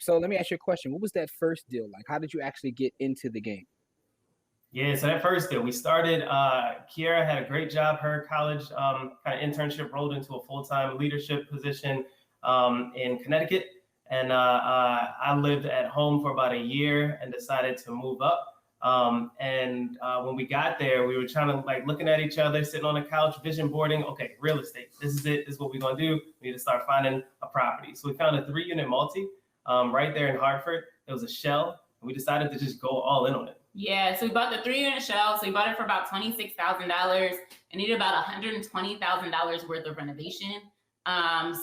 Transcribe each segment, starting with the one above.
So let me ask you a question. What was that first deal like? How did you actually get into the game? Yeah, so that first deal, we started, Kiara had a great job. Her college kind of internship rolled into a full-time leadership position in Connecticut. And I lived at home for about a year and decided to move up. When we got there, we were trying to looking at each other, sitting on the couch, vision boarding. Okay, real estate. This is it. This is what we're going to do. We need to start finding a property. So we found a 3-unit multi right there in Hartford. It was a shell. And we decided to just go all in on it. Yeah, so we bought the 3-unit shell. So we bought it for about $26,000 and needed about $120,000 worth of renovation.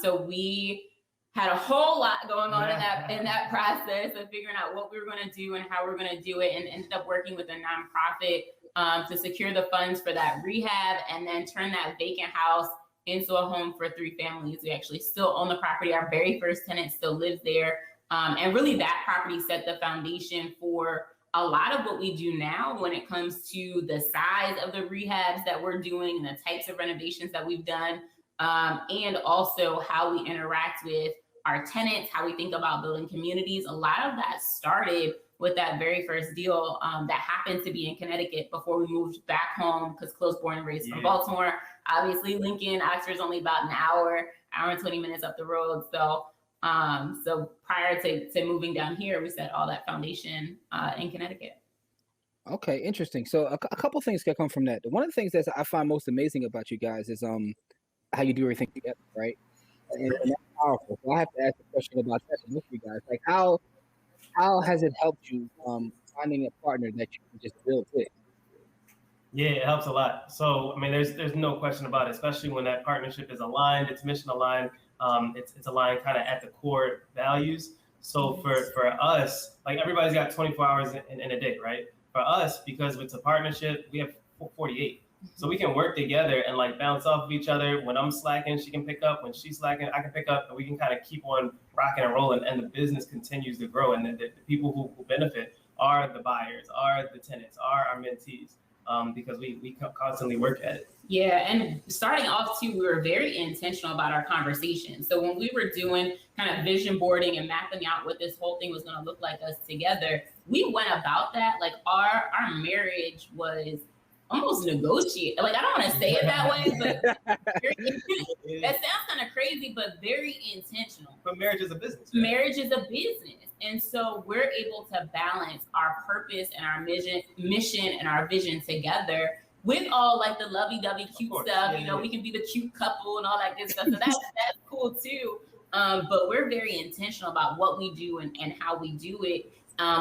So we had a whole lot going on in that process of figuring out what we were going to do and how we were going to do it, and ended up working with a nonprofit to secure the funds for that rehab and then turn that vacant house into a home for 3 families. We actually still own the property. Our very first tenant still lives there. And really that property set the foundation for a lot of what we do now when it comes to the size of the rehabs that we're doing and the types of renovations that we've done, and also how we interact with our tenants, how we think about building communities. A lot of that started with that very first deal that happened to be in Connecticut before we moved back home, because close, born and raised from Baltimore. Obviously, Lincoln, Oxford's only about an hour and 20 minutes up the road. So prior to moving down here, we set all that foundation in Connecticut. Okay, interesting. So a couple things can come from that. One of the things that I find most amazing about you guys is how you do everything together, right? And that's powerful. So I have to ask a question about that with you guys. Like, how has it helped you finding a partner that you can just build with? Yeah, it helps a lot. So I mean, there's no question about it, especially when that partnership is aligned, it's mission aligned. It's aligned kind of at the core values. So for us, everybody's got 24 hours in a day, right? For us, because it's a partnership, we have 48. So we can work together and bounce off of each other. When I'm slacking, she can pick up. When she's slacking, I can pick up, and we can kind of keep on rocking and rolling, and the business continues to grow. And the people who benefit are the buyers, are the tenants, are our mentees. Because we constantly work at it. Yeah, and starting off too, we were very intentional about our conversation. So when we were doing kind of vision boarding and mapping out what this whole thing was going to look like us together, we went about that our marriage was almost negotiated. I don't want to say it that way, but that sounds kind of crazy, but very intentional. But marriage is a business. Right? Marriage is a business. And so we're able to balance our purpose and our mission and our vision together with all the lovey-dovey cute stuff. Yeah, we can be the cute couple and all that good stuff. So that's cool too. But we're very intentional about what we do and how we do it,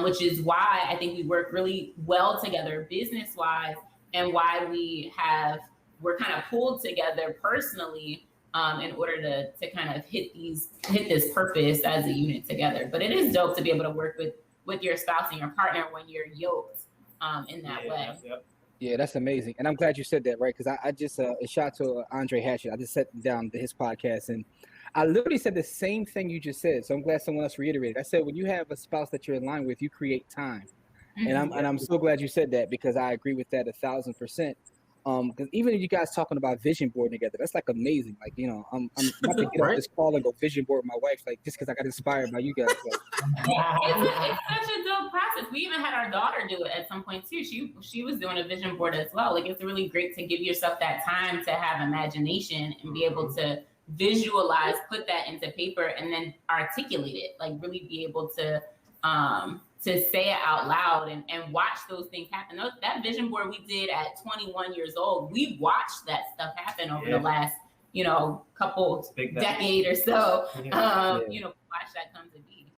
which is why I think we work really well together business-wise, and why we're kind of pulled together personally in order to kind of hit this purpose as a unit together. But it is dope to be able to work with your spouse and your partner when you're yoked in that way. Yep. Yeah, that's amazing. And I'm glad you said that, right? Because I just, a shout to Andre Hatchett. I just sat down to his podcast and I literally said the same thing you just said. So I'm glad someone else reiterated. I said, when you have a spouse that you're in line with, you create time. And I'm so glad you said that, because I agree with that 1,000%. Because even if you guys talking about vision boarding together, that's amazing. I'm about to get off this call and go vision board with my wife, just because I got inspired by you guys. It's such a dope process. We even had our daughter do it at some point too. She was doing a vision board as well. It's really great to give yourself that time to have imagination and be able to visualize, put that into paper, and then articulate it. Really be able to say it out loud and watch those things happen. That vision board we did at 21 years old, we watched that stuff happen over the last, couple decade or so. Watch that come to be.